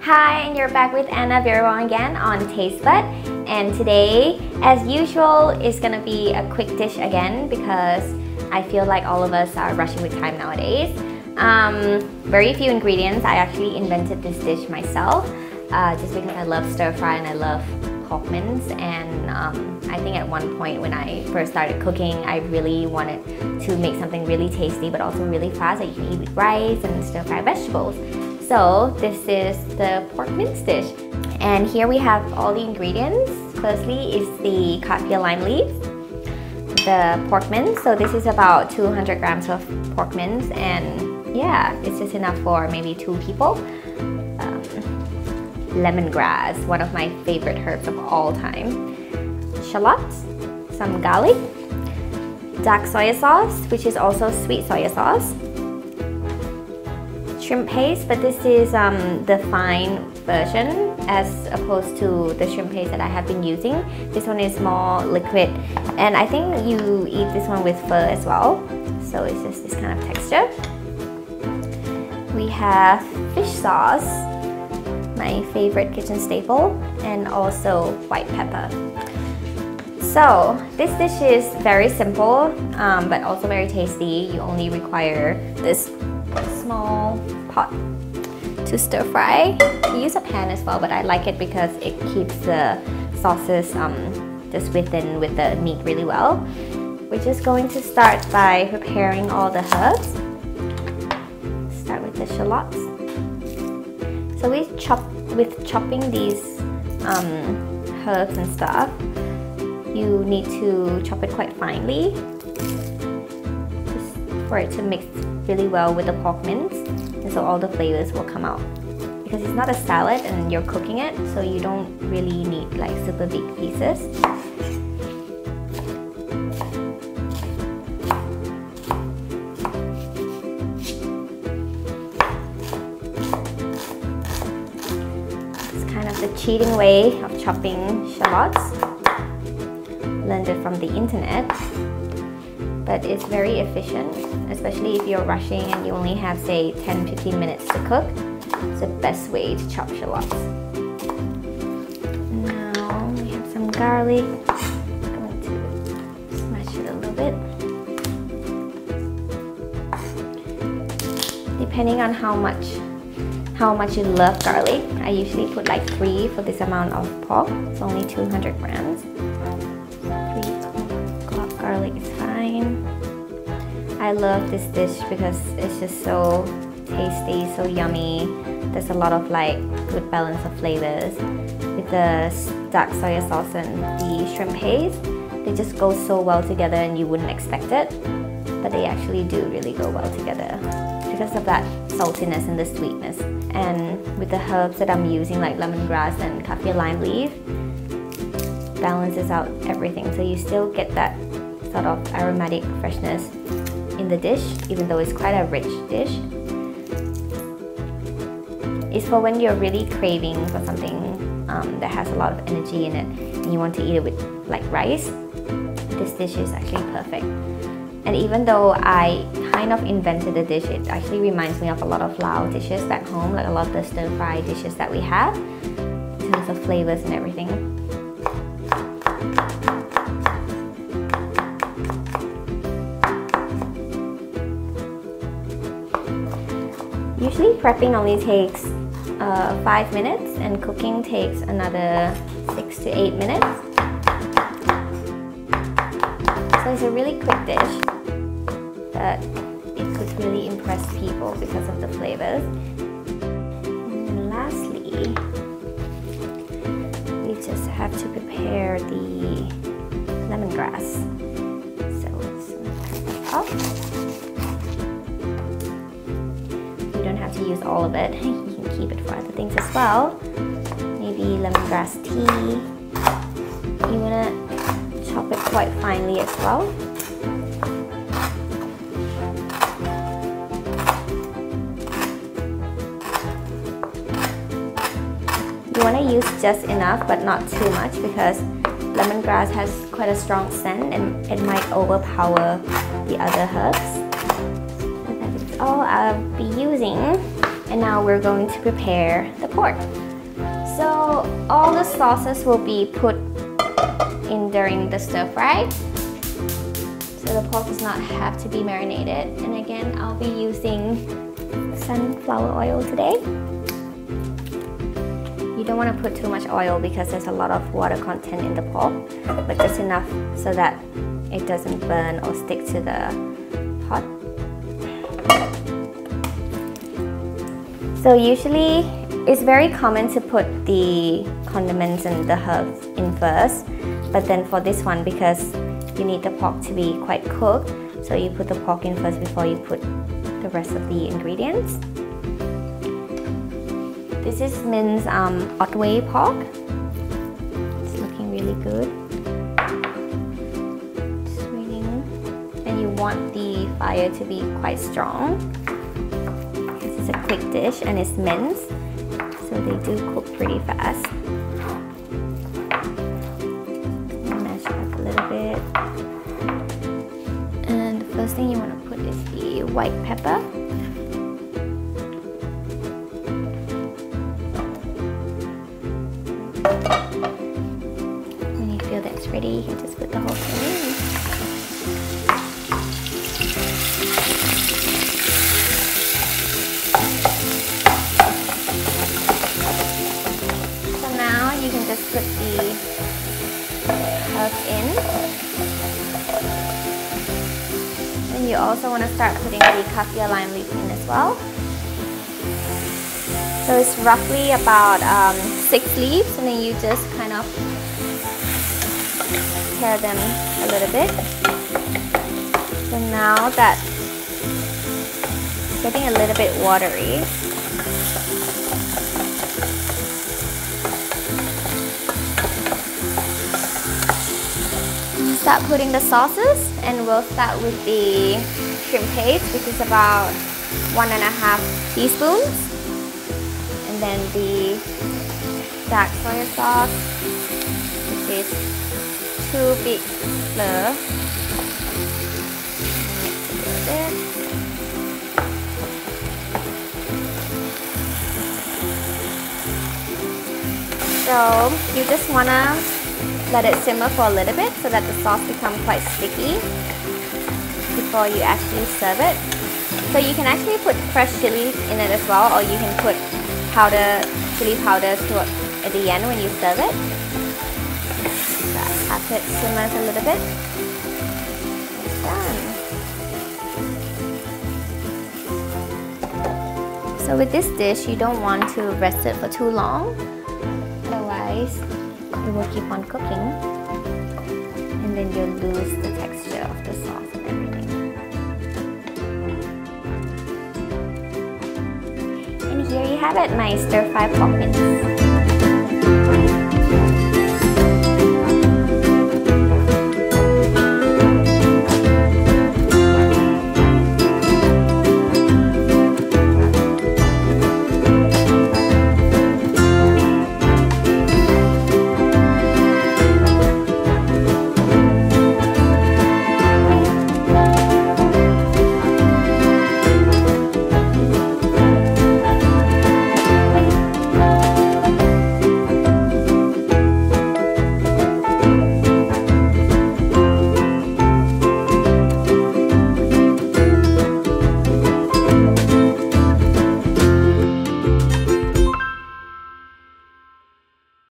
Hi, and you're back with Anna Virawang again on TASTEBUD. And today, as usual, is gonna be a quick dish again because I feel like all of us are rushing with time nowadays. Very few ingredients. I actually invented this dish myself just because I love stir fry and I love pork mince. And I think at one point when I first started cooking, I really wanted to make something really tasty but also really fast that you can eat with rice and stir fry vegetables. So this is the pork mince dish. And here we have all the ingredients. Firstly is the Kaffir lime leaves, the pork mince. So this is about 200 grams of pork mince, and yeah, it's just enough for maybe 2 people. Lemongrass, one of my favorite herbs of all time. Shallots, some garlic, dark soya sauce, which is also sweet soya sauce. Shrimp paste, but this is the fine version as opposed to the shrimp paste that I have been using. This one is more liquid, and I think you eat this one with pho as well, so it's just this kind of texture. We have fish sauce, my favorite kitchen staple, and also white pepper. So this dish is very simple but also very tasty. You only require this small pot to stir fry. You use a pan as well, but I like it because it keeps the sauces just within with the meat really well. We're just going to start by preparing all the herbs. Start with the shallots. So with chopping these herbs and stuff, you need to chop it quite finely just for it to mix really well with the pork mince, and so all the flavors will come out. Because it's not a salad and you're cooking it, so you don't really need like super big pieces. It's kind of the cheating way of chopping shallots. Learned it from the internet, but it's very efficient, especially if you're rushing and you only have, say, 10-15 minutes to cook. It's the best way to chop shallots. Now we have some garlic. I'm going to smash it a little bit. Depending on how much you love garlic, I usually put like 3 for this amount of pork. It's only 200 grams. 3 garlic is fine. I love this dish because it's just so tasty, so yummy. There's a lot of like good balance of flavors. With the dark soya sauce and the shrimp paste, they just go so well together and you wouldn't expect it. But they actually do really go well together because of that saltiness and the sweetness. And with the herbs that I'm using like lemongrass and Kaffir lime leaf, balances out everything. So you still get that sort of aromatic freshness in the dish, even though it's quite a rich dish. It's for when you're really craving for something that has a lot of energy in it and you want to eat it with like rice. This dish is actually perfect. And even though I kind of invented the dish, it actually reminds me of a lot of Lao dishes back home, like a lot of the stir-fry dishes that we have in terms of flavors and everything. Usually prepping only takes 5 minutes and cooking takes another 6 to 8 minutes. So it's a really quick dish, but it could really impress people because of the flavors. And then lastly, we just have to prepare the lemongrass. So let's cut that off. You don't have to use all of it. You can keep it for other things as well. Maybe lemongrass tea. You want to chop it quite finely as well. You want to use just enough but not too much because lemongrass has quite a strong scent and it might overpower the other herbs. So that is all I'll be using. And now we're going to prepare the pork. So all the sauces will be put in during the stir fry. So the pork does not have to be marinated. And again, I'll be using sunflower oil today. You don't want to put too much oil because there's a lot of water content in the pork, but just enough so that it doesn't burn or stick to the pot. So usually it's very common to put the condiments and the herbs in first, but then for this one, because you need the pork to be quite cooked, so you put the pork in first before you put the rest of the ingredients. This is Mince Otway pork. It's looking really good. And you want the fire to be quite strong. This is a quick dish and it's mince, so they do cook pretty fast. Mash it up a little bit. And the first thing you want to put is the white pepper. When you feel that's ready, you can just put the whole thing in. So now you can just put the herbs in. And you also want to start putting the Kaffir lime leaf in as well. So it's roughly about 6 leaves, and then you just kind of tear them a little bit. So now that it's getting a little bit watery, you start putting the sauces, and we'll start with the shrimp paste, which is about 1.5 teaspoons. And then the dark soya sauce, which is 2 big fleur. Mix it a little bit. So you just wanna let it simmer for a little bit so that the sauce becomes quite sticky before you actually serve it. So you can actually put fresh chilies in it as well, or you can put chili powder at the end when you serve it. So after it simmers a little bit, it's done. So with this dish, you don't want to rest it for too long, otherwise it will keep on cooking and then you'll lose the texture of the sauce and everything. And here you have it, my stir-fry pork mince.